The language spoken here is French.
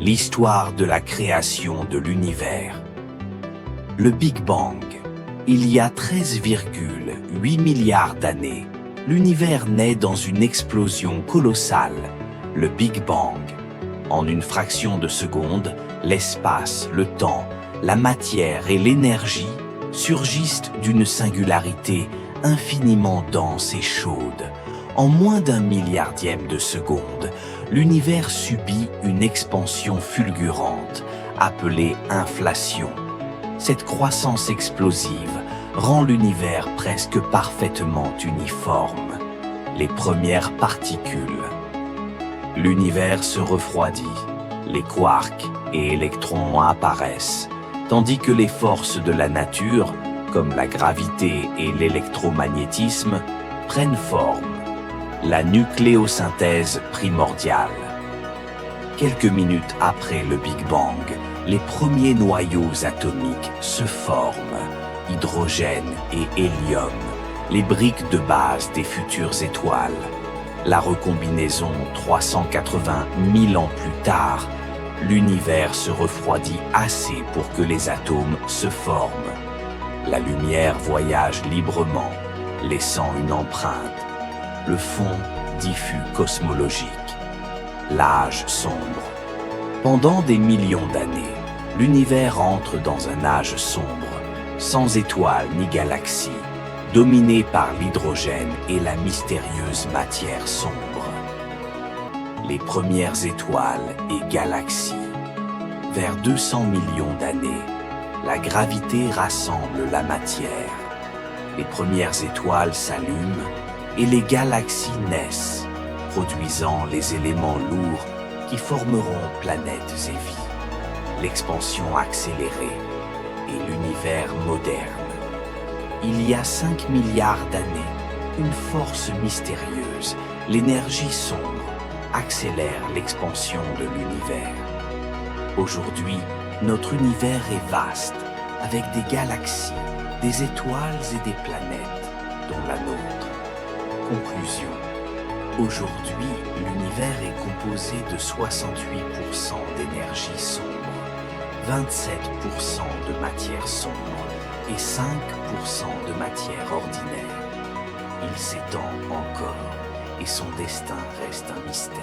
l'histoire de la création de l'univers. Le Big Bang. Il y a 13,8 milliards d'années, l'univers naît dans une explosion colossale, le Big Bang. En une fraction de seconde, l'espace, le temps, la matière et l'énergie surgissent d'une singularité infiniment dense et chaude. En moins d'un milliardième de seconde, l'univers subit une expansion fulgurante, appelée inflation. Cette croissance explosive rend l'univers presque parfaitement uniforme. Les premières particules. L'univers se refroidit, les quarks et électrons apparaissent, tandis que les forces de la nature, comme la gravité et l'électromagnétisme, prennent forme. La nucléosynthèse primordiale. Quelques minutes après le Big Bang, les premiers noyaux atomiques se forment, hydrogène et hélium, les briques de base des futures étoiles. La recombinaison 380 000 ans plus tard, l'univers se refroidit assez pour que les atomes se forment. La lumière voyage librement, laissant une empreinte. Le fond diffus cosmologique. L'âge sombre. Pendant des millions d'années, l'univers entre dans un âge sombre, sans étoiles ni galaxies, dominé par l'hydrogène et la mystérieuse matière sombre. Les premières étoiles et galaxies. Vers 200 millions d'années, la gravité rassemble la matière. Les premières étoiles s'allument et les galaxies naissent, produisant les éléments lourds qui formeront planètes et vie. L'expansion accélérée et l'univers moderne. Il y a 5 milliards d'années, une force mystérieuse, l'énergie sombre, accélère l'expansion de l'univers. Aujourd'hui, notre univers est vaste, avec des galaxies, des étoiles et des planètes, dont la nôtre. Conclusion. Aujourd'hui, l'univers est composé de 68% d'énergie sombre, 27% de matière sombre et 5% de matière ordinaire. Il s'étend encore et son destin reste un mystère.